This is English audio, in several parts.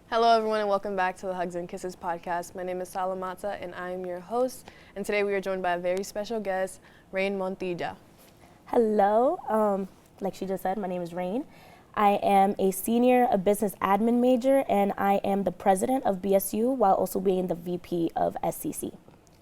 Hello, everyone, and welcome back to the Hugs and Kisses podcast. My name is Salamata, and I am your host. And today we are joined by a very special guest, Rain Montilla. Hello, like she just said, my name is Rain. I am a senior, a business admin major, and I am the president of BSU while also being the VP of SCC.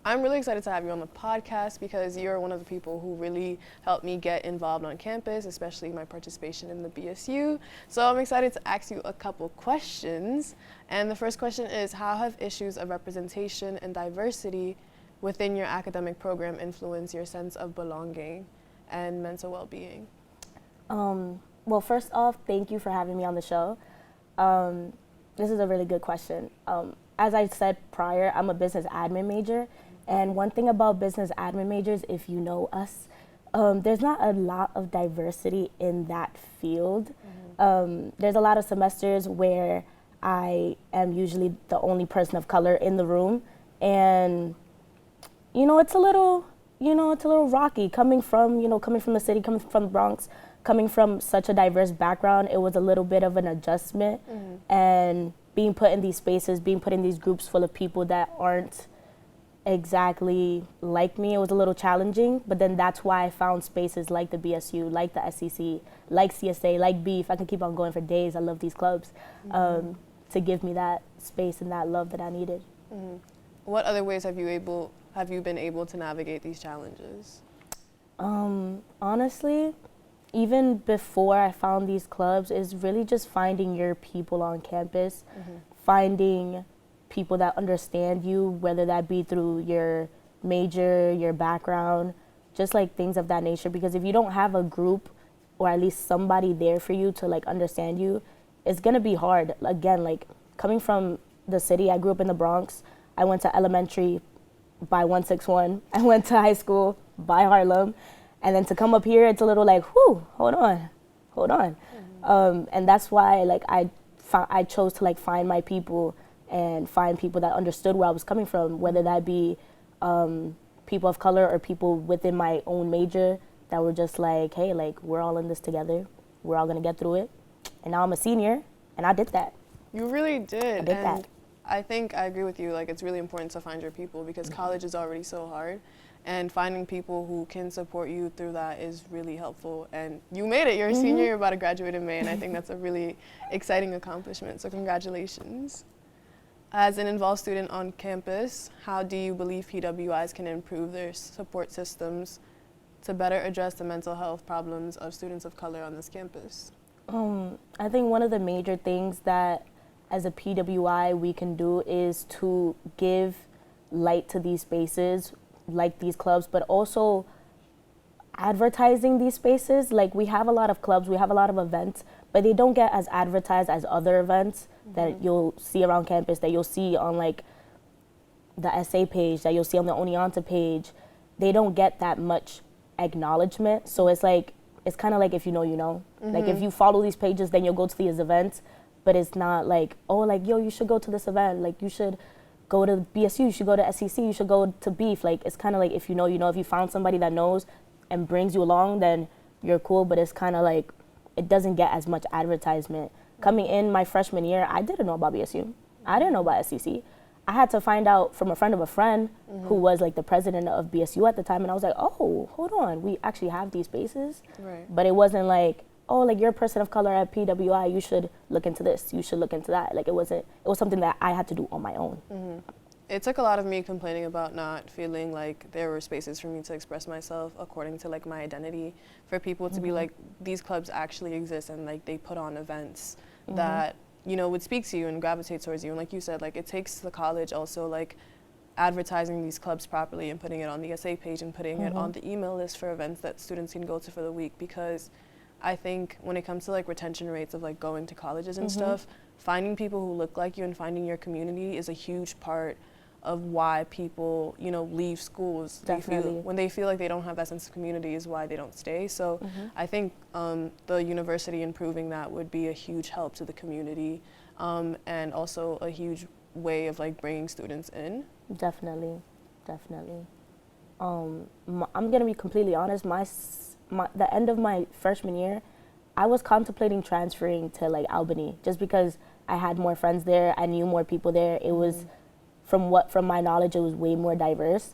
I'm really excited to have you on the podcast because you're one of the people who really helped me get involved on campus, especially my participation in the BSU. So I'm excited to ask you a couple questions. And the first question is, how have issues of representation and diversity within your academic program influenced your sense of belonging and mental well-being? Well, first off, thank you for having me on the show. This is a really good question. As I said prior, I'm a business admin major. And one thing about business admin majors, if you know us, there's not a lot of diversity in that field. There's a lot of semesters where I am usually the only person of color in the room. And, it's a little rocky coming from the city, coming from the Bronx, coming from such a diverse background. It was a little bit of an adjustment. And being put in these spaces, being put in these groups full of people that aren't exactly like me, it was a little challenging, but then that's why I found spaces like the BSU, like the SCC, like CSA, like Beef. I can keep on going for days. I love these clubs, to give me that space and that love that I needed. What other ways have you been able to navigate these challenges? Honestly, even before I found these clubs, is really just finding your people on campus, finding people that understand you, whether that be through your major, your background, just like things of that nature. Because if you don't have a group or at least somebody there for you to like understand you, it's gonna be hard. Again, like coming from the city, I grew up in the Bronx. I went to elementary by 161. I went to high school by Harlem. And then to come up here, it's a little like, whew, hold on. And that's why like I chose to like find my people and find people that understood where I was coming from, whether that be people of color or people within my own major that were just like, hey, like we're all in this together. We're all gonna get through it. And now I'm a senior and I did that. You really did. I did that. I think I agree with you. Like, it's really important to find your people because college is already so hard. And finding people who can support you through that is really helpful. And you made it. You're a senior. You're about to graduate in May. And I think that's a really exciting accomplishment. So congratulations. As an involved student on campus, how do you believe PWIs can improve their support systems to better address the mental health problems of students of color on this campus? I think one of the major things that as a PWI we can do is to give light to these spaces, like these clubs, but also advertising these spaces. Like we have a lot of clubs, we have a lot of events, but they don't get as advertised as other events that you'll see around campus, that you'll see on like the SA page, that you'll see on the Oneonta page. They don't get that much acknowledgement. So it's like, it's kind of like if you know, you know. Like if you follow these pages, then you'll go to these events, but it's not like, oh, like, yo, you should go to this event. Like you should go to BSU, you should go to SCC, you should go to Beef. Like it's kind of like if you know, you know. If you found somebody that knows and brings you along, then you're cool. But it's kind of like it doesn't get as much advertisement. Coming in my freshman year, I didn't know about BSU. I didn't know about SCC. I had to find out from a friend of a friend who was like the president of BSU at the time, and I was like, oh, hold on, we actually have these spaces. Right. But it wasn't like, oh, like you're a person of color at PWI, you should look into this, you should look into that. Like it was something that I had to do on my own. It took a lot of me complaining about not feeling like there were spaces for me to express myself according to like my identity, for people to be like, these clubs actually exist and like they put on events that, you know, would speak to you and gravitate towards you. And like you said, like it takes the college also like advertising these clubs properly and putting it on the SA page and putting it on the email list for events that students can go to for the week. Because I think when it comes to like retention rates of like going to colleges and stuff, finding people who look like you and finding your community is a huge part of why people, you know, leave schools. Definitely. When they feel like they don't have that sense of community is why they don't stay. So I think the university improving that would be a huge help to the community, and also a huge way of like bringing students in. Definitely. I'm gonna be completely honest. The end of my freshman year, I was contemplating transferring to like Albany just because I had more friends there. I knew more people there. It was, from my knowledge, it was way more diverse.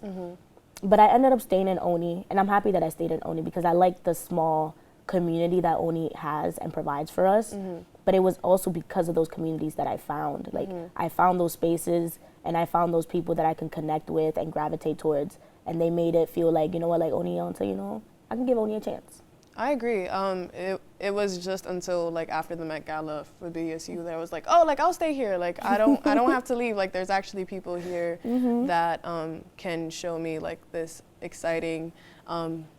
But I ended up staying in Oni, and I'm happy that I stayed in Oni because I like the small community that Oni has and provides for us. But it was also because of those communities that I found. Like, I found those spaces, and I found those people that I can connect with and gravitate towards. And they made it feel like, you know what, like Oneonta, you know, I can give Oni a chance. I agree. It was just until like after the Met Gala for BSU that I was like, oh, like I'll stay here. Like I don't have to leave. Like there's actually people here that can show me like this exciting.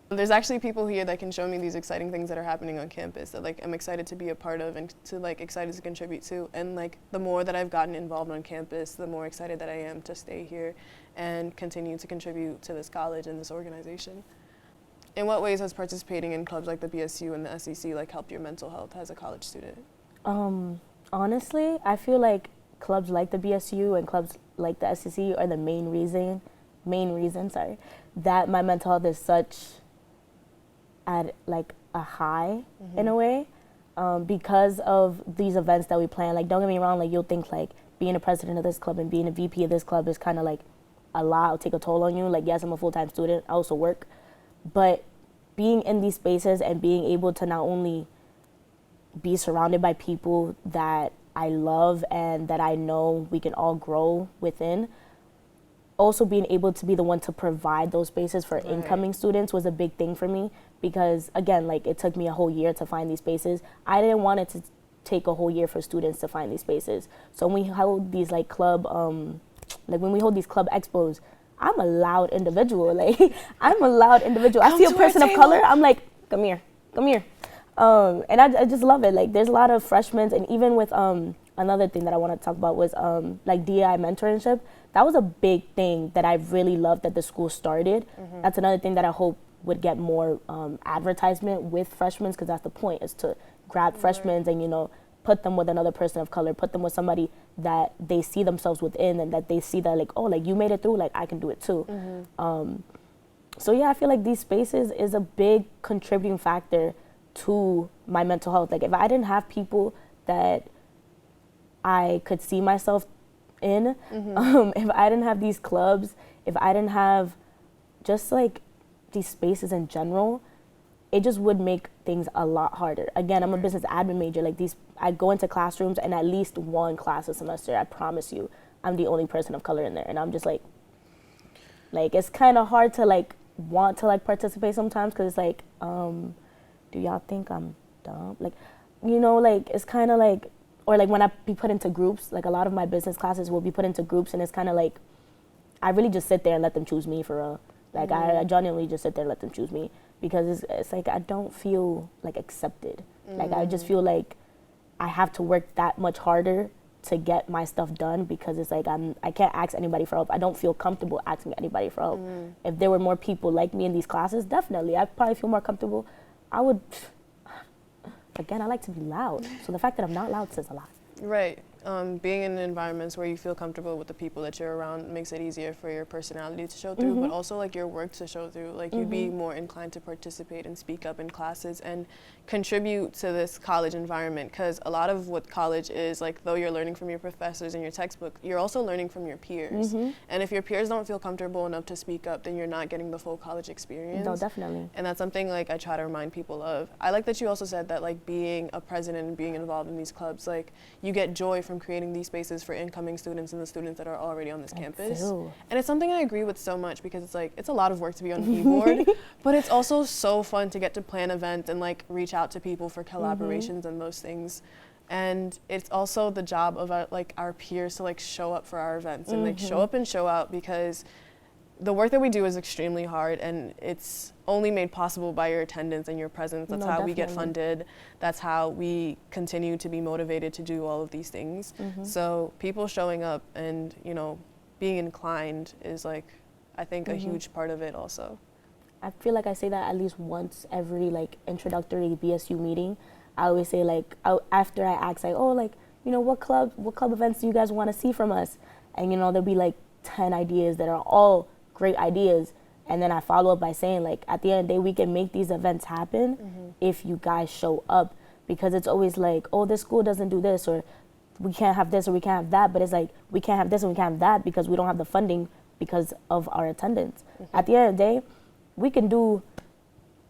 There's actually people here that can show me these exciting things that are happening on campus that like I'm excited to be a part of and to like excited to contribute to. And like the more that I've gotten involved on campus, the more excited that I am to stay here and continue to contribute to this college and this organization. In what ways has participating in clubs like the BSU and the SEC like helped your mental health as a college student? Honestly, I feel like clubs like the BSU and clubs like the SEC are the main reason, that my mental health is such at like a high in a way, because of these events that we plan. Like, don't get me wrong, like you'll think like being a president of this club and being a VP of this club is kind of like a lot, take a toll on you. Like, yes, I'm a full-time student, I also work. But being in these spaces and being able to not only be surrounded by people that I love and that I know we can all grow within, also being able to be the one to provide those spaces for incoming students was a big thing for me because, again, like it took me a whole year to find these spaces. I didn't want it to take a whole year for students to find these spaces. So when we hold these like club, when we hold these club expos, I'm a loud individual. Like, I'm a loud individual. I see a person of color, I'm like, come here. And I just love it. Like, there's a lot of freshmen, and even with another thing that I want to talk about was like DI mentorship. That was a big thing that I really loved that the school started. That's another thing that I hope would get more advertisement with freshmen, because that's the point, is to grab freshmen and, you know, put them with another person of color, put them with somebody that they see themselves within and that they see that like, oh, like you made it through, like I can do it too. So yeah, I feel like these spaces is a big contributing factor to my mental health. Like if I didn't have people that I could see myself in, if I didn't have these clubs, if I didn't have just like these spaces in general, it just would make things a lot harder. Again, I'm a business admin major. Like I go into classrooms and at least one class a semester, I promise you, I'm the only person of color in there. And I'm just like it's kind of hard to like want to like participate sometimes because it's like, do y'all think I'm dumb? Like, you know, like it's kind of like, or like when I be put into groups, like a lot of my business classes will be put into groups and it's kind of like, I really just sit there and let them choose me for real. Like I genuinely just sit there and let them choose me because it's like I don't feel like accepted. Like I just feel like I have to work that much harder to get my stuff done because it's like I can't ask anybody for help. I don't feel comfortable asking anybody for help. If there were more people like me in these classes, definitely I'd probably feel more comfortable. I would, again, I like to be loud. So the fact that I'm not loud says a lot. Right. Being in environments where you feel comfortable with the people that you're around makes it easier for your personality to show through, but also like your work to show through. Like you'd be more inclined to participate and speak up in classes and contribute to this college environment, because a lot of what college is, like though you're learning from your professors and your textbook, you're also learning from your peers. And if your peers don't feel comfortable enough to speak up, then you're not getting the full college experience. No, definitely. And that's something like I try to remind people of. I like that you also said that like being a president and being involved in these clubs, like you get joy from creating these spaces for incoming students and the students that are already on this campus. And it's something I agree with so much because it's like, it's a lot of work to be on the e-board, but it's also so fun to get to plan events and like reach out to people for collaborations and those things. And it's also the job of our peers to like show up for our events and like show up and show out, because the work that we do is extremely hard and it's only made possible by your attendance and your presence. That's how we get funded. That's how we continue to be motivated to do all of these things. So people showing up and, you know, being inclined is like, I think a huge part of it also. I feel like I say that at least once every like introductory BSU meeting. I always say like, after I ask like, oh, like, you know, what club events do you guys want to see from us? And, you know, there'll be like 10 ideas that are all great ideas, and then I follow up by saying like at the end of the day we can make these events happen if you guys show up, because it's always like, oh, this school doesn't do this, or we can't have this or we can't have that, but it's like we can't have this and we can't have that because we don't have the funding because of our attendance. At the end of the day, we can do,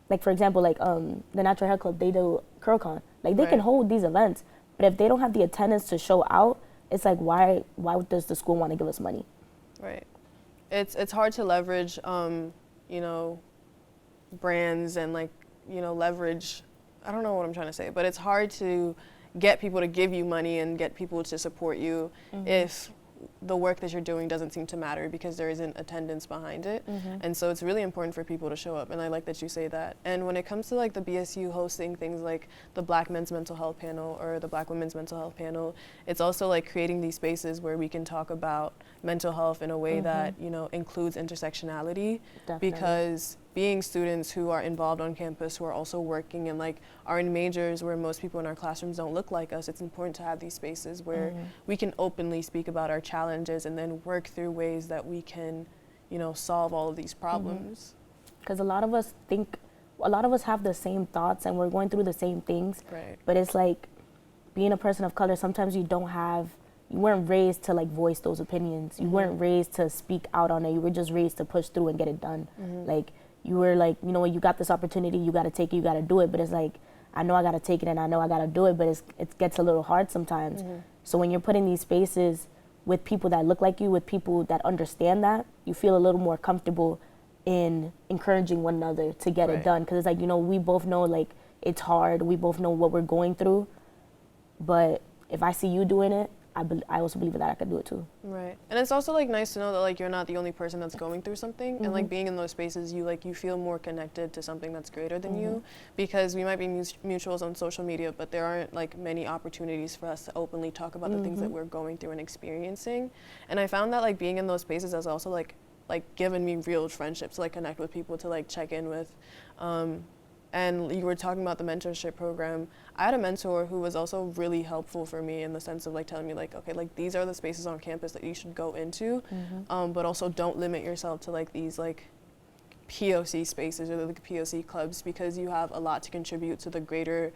like for example, like the Natural Hair Club, they do CurlCon. Like they can hold these events, but if they don't have the attendance to show out, it's like why does the school want to give us money? Right. It's hard to leverage, brands and like, leverage, I don't know what I'm trying to say, but it's hard to get people to give you money and get people to support you if the work that you're doing doesn't seem to matter because there isn't attendance behind it. And so it's really important for people to show up, and I like that you say that. And when it comes to like the BSU hosting things like the Black Men's Mental Health Panel or the Black Women's Mental Health Panel, it's also like creating these spaces where we can talk about mental health in a way that, includes intersectionality. Definitely. Because being students who are involved on campus, who are also working and like are in majors where most people in our classrooms don't look like us, it's important to have these spaces where we can openly speak about our challenges and then work through ways that we can, solve all of these problems. Because a lot of us have the same thoughts and we're going through the same things. Right. But it's like being a person of color, sometimes you weren't raised to like voice those opinions. You weren't raised to speak out on it. You were just raised to push through and get it done. Like you were like, you got this opportunity, you got to take it, you got to do it. But it's like, I know I got to take it and I know I got to do it, but it gets a little hard sometimes. So when you're put in these spaces with people that look like you, with people that understand that, you feel a little more comfortable in encouraging one another to get it done. Because it's like, we both know like it's hard. We both know what we're going through. But if I see you doing it, I also believe that I could do it too. Right. And it's also like nice to know that like you're not the only person that's going through something, and like being in those spaces you feel more connected to something that's greater than you, because we might be mutuals on social media, but there aren't like many opportunities for us to openly talk about the things that we're going through and experiencing. And I found that like being in those spaces has also like given me real friendships to like connect with people, to like check in with. And you were talking about the mentorship program. I had a mentor who was also really helpful for me in the sense of like telling me like, okay, like these are the spaces on campus that you should go into, but also don't limit yourself to like these like POC spaces or like POC clubs, because you have a lot to contribute to the greater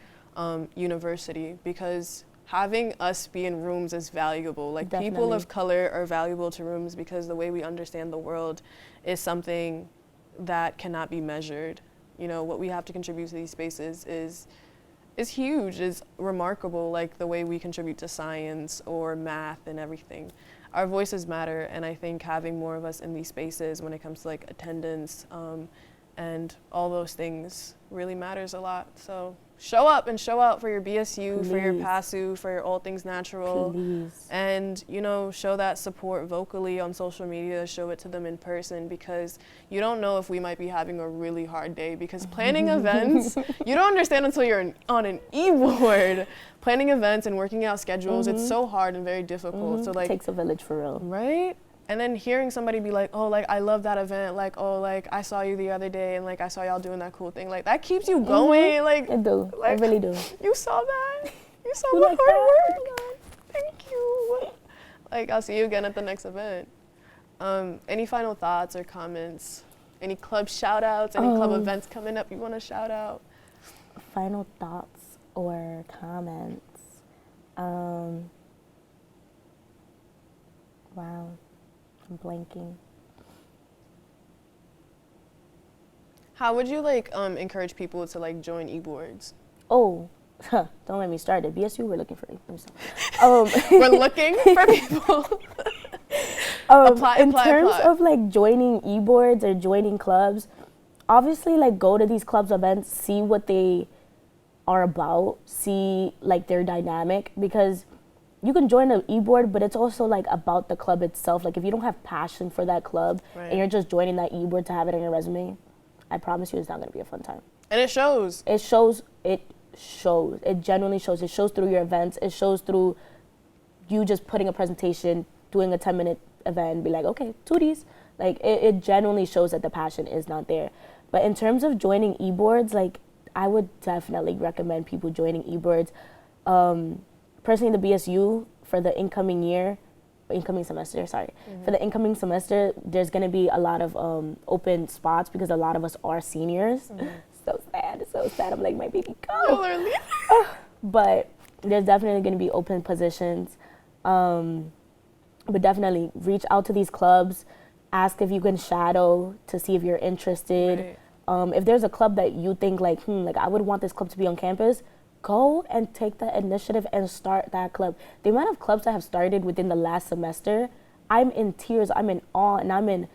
university, because having us be in rooms is valuable. Like people of color are valuable to rooms because the way we understand the world is something that cannot be measured. What we have to contribute to these spaces is huge, is remarkable, like the way we contribute to science or math and everything. Our voices matter, and I think having more of us in these spaces when it comes to like attendance and all those things really matters a lot. So show up and show out for your BSU, Please. For your PASU, for your All Things Natural. Please. And, show that support vocally on social media, show it to them in person, because you don't know if we might be having a really hard day, because planning events, you don't understand until you're on an e-board. Planning events and working out schedules, it's so hard and very difficult. So like, it takes a village for real. Right? And then hearing somebody be like, oh, like, I love that event. Like, oh, like, I saw you the other day and, like, I saw y'all doing that cool thing. Like, that keeps you going. Like, I do. Like, I really do. You saw that? You saw You my like hard work? Thank you. Like, I'll see you again at the next event. Any final thoughts or comments? Any club shout-outs? Any club events coming up you want to shout out? Final thoughts or comments? Wow. I'm blanking. How would you like encourage people to like join e-boards? Oh, don't let me start it. BSU, we're looking for. We're looking for people. In terms of like joining e-boards or joining clubs, obviously like go to these clubs events, see what they are about, see like their dynamic, because you can join an e-board, but it's also like about the club itself. Like if you don't have passion for that club and you're just joining that e-board to have it on your resume, I promise you it's not going to be a fun time. And it shows. It shows. It genuinely shows. It shows through your events. It shows through you just putting a presentation, doing a 10-minute event, and be like, okay, tooties. Like it genuinely shows that the passion is not there. But in terms of joining e-boards, like I would definitely recommend people joining e-boards. Personally, the BSU for the incoming semester, for the incoming semester, there's going to be a lot of open spots because a lot of us are seniors. So sad. I'm like, my baby, go. Literally. But There's definitely going to be open positions. But definitely reach out to these clubs, ask if you can shadow to see if you're interested. Right. If there's a club that you think like I would want this club to be on campus, go and take the initiative and start that club. The amount of clubs that have started within the last semester, I'm in tears, I'm in awe, and I'm in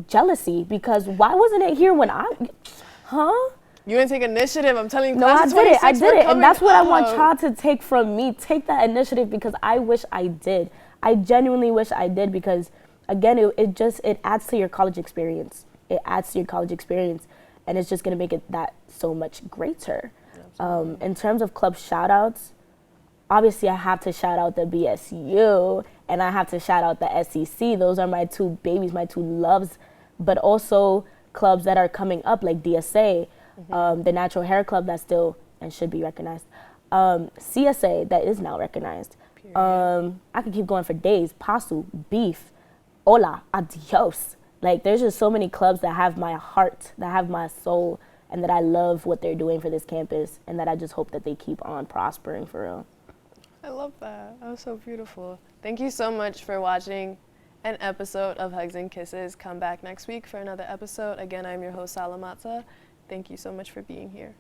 jealousy because why wasn't it here when You didn't take initiative. I'm telling you. No, I did it, and that's what I want up. y'all to take from me. Take that initiative because I wish I did. I genuinely wish I did because, again, it adds to your college experience. It adds to your college experience, and it's just gonna make it that so much greater. In terms of club shout-outs, obviously I have to shout out the BSU, and I have to shout out the SEC. Those are my two babies, my two loves, but also clubs that are coming up like DSA, the Natural Hair Club that still and should be recognized, CSA that is now recognized. I could keep going for days. Pasu, Beef, Hola, Adios. Like, there's just so many clubs that have my heart, that have my soul, and that I love what they're doing for this campus, and that I just hope that they keep on prospering for real. I love that. That was so beautiful. Thank you so much for watching an episode of Hugs and Kisses. Come back next week for another episode. Again, I'm your host, Salamata. Thank you so much for being here.